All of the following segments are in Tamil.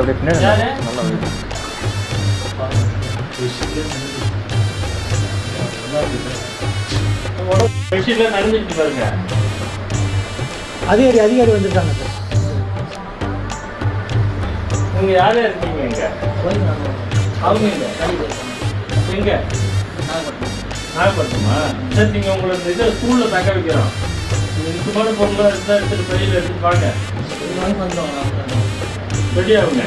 அதிகாரி வந்துட்டாங்க சார். நீங்க யாரா இருக்கீங்க? எங்க அவங்க எங்க நாகப்பட்டினமா? சார் நீங்க உங்களுக்கு இதை ஸ்கூல்ல தக்க வைக்கிறோம். முக்கியமான பொருளாக இருந்தால் எடுத்துட்டு பையில் எடுத்துட்டு வாங்க. ரெடி ஆகுங்க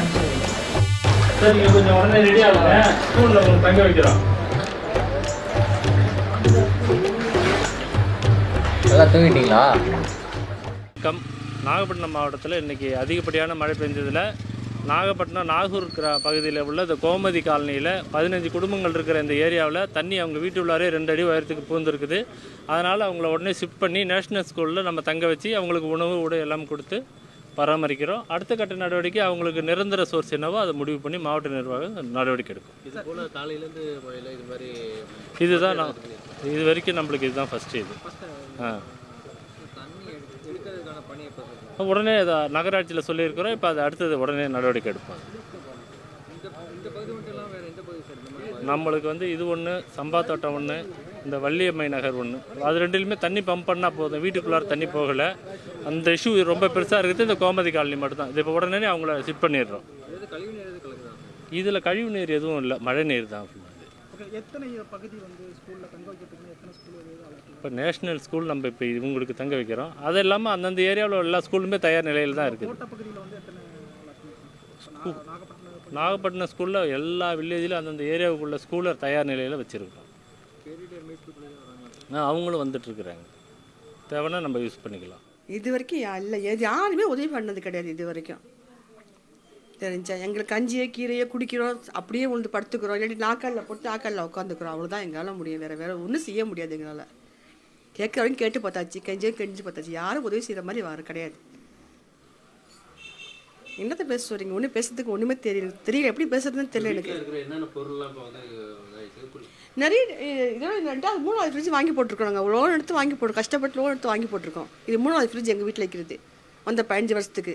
சார். நீங்கள் கொஞ்சம் உடனே ரெடி ஆகுங்க. ஸ்கூலில் உங்களுக்கு தங்க வைக்கிறோம். எல்லாம் தூங்கிட்டீங்களா? நாகப்பட்டினம் மாவட்டத்தில் இன்றைக்கி அதிகப்படியான மழை பெஞ்சதில் நாகப்பட்டினம் நாகூர் பகுதியில் உள்ள இந்த கோமதி காலனியில் 15 குடும்பங்கள் இருக்கிற இந்த ஏரியாவில் தண்ணி அவங்க வீட்டு உள்ளாரே 2 அடி உயரத்துக்கு பூந்துருக்குது. அதனால் அவங்கள உடனே ஷிஃப்ட் பண்ணி நேஷ்னல் ஸ்கூலில் நம்ம தங்க வச்சு அவங்களுக்கு உணவு உடை எல்லாம் கொடுத்து பராமரிக்கிறோம். அடுத்த கட்ட நடவடிக்கை அவங்களுக்கு நிரந்தர சோர்ஸ் என்னவோ அதை முடிவு பண்ணி மாவட்ட நிர்வாகம் நடவடிக்கை எடுக்கும். இதுதான் நான் இது வரைக்கும் நம்மளுக்கு இதுதான் ஃபஸ்ட்டு இது. உடனே அதை நகராட்சியில் சொல்லியிருக்கிறோம். இப்போ அதை அடுத்தது உடனே நடவடிக்கை எடுப்போம். நம்மளுக்கு இது ஒன்று, சம்பா தோட்டம் ஒன்று, இந்த வள்ளியம்மை நகர் ஒன்று. அது ரெண்டுலையுமே தண்ணி பம்ப் பண்ணால் போதும். வீட்டுக்குள்ளார தண்ணி போகலை. அந்த இஷ்யூ ரொம்ப பெருசாக இருக்குது. இந்த கோமதி காலனி மட்டும்தான். இது இப்போ உடனே அவங்கள ஷிஃப்ட் பண்ணிடுறோம். இதில் கழிவு நீர் எதுவும் இல்லை, மழை நீர் தான். இப்போ நேஷ்னல் ஸ்கூல் நம்ம இப்போ இவங்களுக்கு தங்க வைக்கிறோம். அது இல்லாமல் அந்தந்த ஏரியாவில் எல்லா ஸ்கூலுமே தயார் நிலையில் தான் இருக்குது. நாகப்பட்டினம் ஸ்கூலில் எல்லா வில்லேஜிலும் அந்தந்த ஏரியாவுக்குள்ள ஸ்கூலை தயார் நிலையில் வச்சுருக்கோம். அவங்களும் வந்துட்டுருக்குறாங்க. தேவைன்னா நம்ம யூஸ் பண்ணிக்கலாம். இது வரைக்கும் இல்லை, யாருமே உதவி பண்ணது கிடையாது இது வரைக்கும். தெரிஞ்சா எங்களுக்கு கஞ்சியோ கீரையோ குடிக்கிறோம், அப்படியே உழுந்து படுத்துக்கிறோம். இல்லாட்டி நாக்காலில் போட்டு நாக்காலில் உட்காந்துக்கிறோம். அவ்வளோதான் எங்களால் முடியும். வேறு ஒன்றும் செய்ய முடியாது எங்களால். கேட்குறவங்க கேட்டு பார்த்தாச்சு, கெஞ்சு பார்த்தாச்சு. யாரும் உதவி செய்கிற மாதிரி வர கிடையாது. என்னத்தை பேச சொல்கிறீங்க? ஒன்றும் பேசுறதுக்கு ஒன்றுமே தெரியல. எப்படி பேசுறதுன்னு தெரியல எனக்கு. நிறைய இதெல்லாம் 2வது 3வது ஃப்ரிட்ஜ் வாங்கி போட்டிருக்கோங்க. லோன் எடுத்து வாங்கி கஷ்டப்பட்டு லோன் எடுத்து வாங்கி போட்டிருக்கோம். இது 3வது ஃப்ரிட்ஜ் எங்கள் வீட்டில் வைக்கிறது. வந்த 15 வருஷத்துக்கு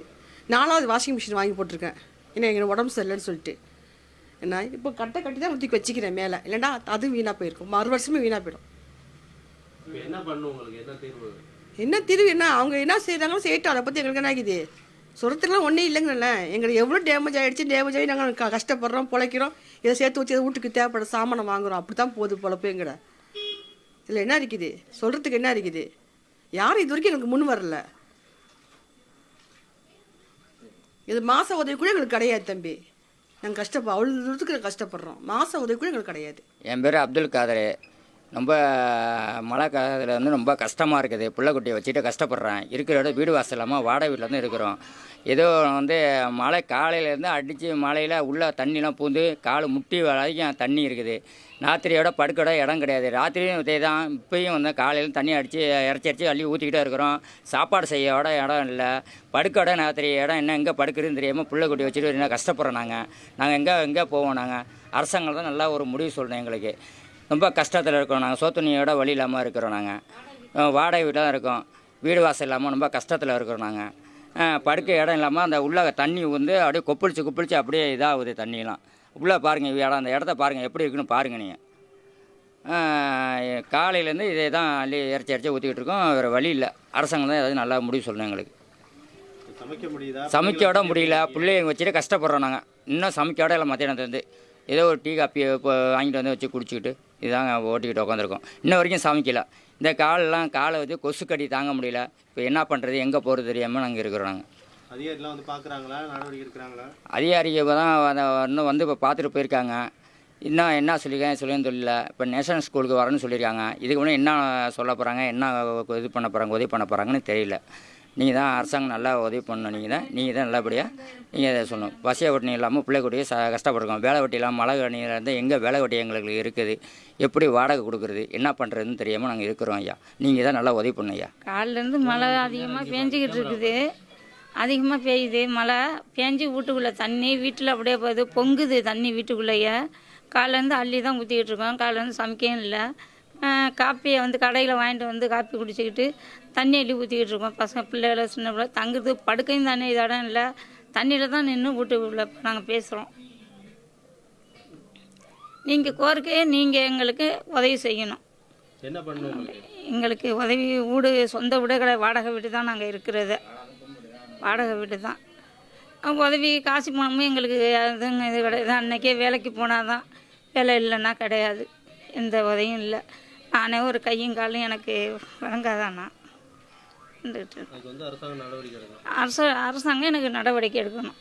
4வது வாஷிங் மிஷின் வாங்கி போட்டிருக்கேன். ஏன்னா எங்களுக்கு உடம்பு சரியில்லைன்னு சொல்லிட்டு. ஏன்னா இப்போ கட்டி தான் ஊற்றி வச்சுக்கிறேன் மேலே. இல்லைன்னா அதுவும் வீணாக போயிருக்கும். மறு வருஷமே வீணாக போயிடும். என்ன தீர்வு? என்ன அவங்க என்ன செய்கிறாங்களோ செய்யட்டும். அதை பற்றி எங்களுக்கு என்ன ஆகுது? சொல்கிறதுக்குலாம் ஒன்றும் இல்லைங்கண்ணே. எங்களுக்கு எவ்வளோ டேமேஜ் ஆகி நாங்கள் கஷ்டப்படுறோம், பிழைக்கிறோம். இதை சேர்த்து வச்சு வீட்டுக்கு தேவைப்பட சாமானை வாங்குகிறோம். அப்படி தான் போகுது பொழப்பு எங்கட. இதில் என்ன இருக்குது? சொல்கிறதுக்கு என்ன இருக்குது? யாரும் இது வரைக்கும் எனக்கு முன் வரல. இது மாத உதவி கூட எங்களுக்கு கிடையாது தம்பி. நாங்கள் அவ்வளோ தூரத்துக்கு கஷ்டப்படுறோம். மாத உதவி கூட எங்களுக்கு கிடையாது. என் பேர் அப்துல் காதர். ரொம்ப மழை காலத்தில் ரொம்ப கஷ்டமாக இருக்குது. பிள்ளைக்குட்டியை வச்சுட்டு கஷ்டப்படுறேன். இருக்கிற இடம் வீடு வாசல் இல்லாமல் வாடகை வீட்டில் தான் இருக்கிறோம். ஏதோ மழை காலையிலேருந்து அடித்து மழையில் உள்ளே தண்ணிலாம் பூந்து கால் முட்டி வரைக்கும் தண்ணி இருக்குது. ராத்திரியோட படுக்கோட இடம் கிடையாது. ராத்திரியும் இதே தான். இப்போயும் காலையில் தண்ணி இறச்சி அள்ளி ஊற்றிக்கிட்டே இருக்கிறோம். சாப்பாடு செய்யோட இடம் இல்லை. படுக்கோட ராத்திரி இடம் எங்கே படுக்குறதுன்னு தெரியாமல் பிள்ளைக்குட்டி வச்சுட்டு என்ன கஷ்டப்படுறோம். நாங்கள் எங்கே போவோம்? அரசாங்கம் தான் நல்லா ஒரு முடிவு சொல்லணும். எங்களுக்கு ரொம்ப கஷ்டத்தில் இருக்கோம். நாங்கள் சோத்துணியோட வழி இல்லாமல் இருக்கிறோம். நாங்கள் வாடகை வீட்டில் தான் இருக்கோம். வீடு வாசல் இல்லாமல் ரொம்ப கஷ்டத்தில் இருக்கிறோம். நாங்கள் படுக்க இடம் இல்லாமல் அந்த உள்ள தண்ணி அப்படியே கொப்பளிச்சு அப்படியே இதாகுது தண்ணியெலாம். உள்ளே பாருங்கள் இடம், அந்த இடத்த பாருங்கள் எப்படி இருக்குன்னு பாருங்கள். நீங்கள் காலையிலேருந்து இதே தான் அள்ளி இறச்சி ஊற்றிக்கிட்டு இருக்கோம். வேறு வழி இல்லை. அரசாங்கம் தான் ஏதாவது நல்லா முடிவு சொல்லணும். எங்களுக்கு சமைக்க முடியல. பிள்ளைங்க வச்சுட்டு கஷ்டப்படுறோம். நாங்கள் இன்னும் சமைக்க இல்லை. மத்தியானத்துலேருந்து ஏதோ ஒரு டீ காப்பி வாங்கிட்டு வச்சு குடிச்சிக்கிட்டு இதாங்க ஓட்டிக்கிட்டு உட்காந்துருக்கோம். இன்ன வரைக்கும் சமைக்கல. இந்த காலை வச்சு கொசுக்கடி தாங்க முடியல. இப்போ என்ன பண்ணுறது, எங்கே போகிறது தெரியாமல் நாங்கள் இருக்கிறோம். நாங்கள் அதிகாரிலாம் பார்க்குறாங்களா? நடவடிக்கை எடுக்கிறாங்களா? அதிகாரிகள் தான் இன்னும் இப்போ பார்த்துட்டு போயிருக்காங்க. இன்னும் என்ன சொல்லின்னு தெரியல. இப்போ நேஷனல் ஸ்கூலுக்கு வரணும்னு சொல்லியிருக்காங்க. இதுக்கு முன்னாடி என்ன சொல்ல போகிறாங்க, என்ன உதவி பண்ண போகிறாங்கன்னு தெரியல. நீங்கள் தான் அரசாங்கம் நல்லா உதவி பண்ணணும். நீங்கள் தான் நல்லபடியாக நீங்கள் இதை சொல்லணும். பஸ்ஸை ஒட்டி இல்லாமல் பிள்ளைக்குட்டியே கஷ்டப்படுறோம். வேலை வெட்டி இல்லாமல் மழை நீர் இருந்தால் எங்கே வேலை வெட்டி எங்களுக்கு இருக்குது, எப்படி வாடகை கொடுக்குறது, என்ன பண்ணுறதுன்னு தெரியாமல் நாங்கள் இருக்கிறோம். ஐயா நீங்கள் தான் நல்லா உதவி பண்ணணும். ஐயா காலிலேருந்து மழை அதிகமாக பேஞ்சிக்கிட்டு இருக்குது. அதிகமாக பெய்யுது மழை. பேஞ்சு வீட்டுக்குள்ளே தண்ணி வீட்டில் அப்படியே போகுது, பொங்குது தண்ணி வீட்டுக்குள்ளேயே. காலையிலேருந்து அள்ளி தான் ஊற்றிக்கிட்டு இருக்கோம். காலையிலேருந்து சமைக்கவும் இல்லை. காப்பியை கடையில் வாங்கிட்டு காப்பி குடிச்சிக்கிட்டு தண்ணி அள்ளி ஊற்றிக்கிட்டு இருக்கோம். பசங்க பிள்ளைகளை சின்ன பிள்ளை தங்குறது படுக்கையும் தானே இது இடம் இல்லை. தண்ணியில் தான் நின்று வீட்டுக்குள்ளே நாங்கள் பேசுகிறோம். நீங்கள் கோரிக்கையை நீங்கள் எங்களுக்கு உதவி செய்யணும். என்ன பண்ணணும் உங்களுக்கு? எங்களுக்கு உதவி வீடு, சொந்த வீடு கிடையாது, வாடகை வீடு தான் நாங்கள் இருக்கிறது. வாடகை வீடு தான். உதவி காசு பணமும் எங்களுக்கு அதுங்க இது கிடையாது. அன்றைக்கே வேலைக்கு போனால் தான், வேலை இல்லைன்னா கிடையாது, எந்த உதவியும் இல்லை. நானே ஒரு கையும் காலும் எனக்கு வழங்காதானா இருந்துக்கிட்டு. அதுக்கு வந்து அரசாங்கம் நடவடிக்கை எடுக்கணும். அரசாங்கம் எனக்கு நடவடிக்கை எடுக்கணும்.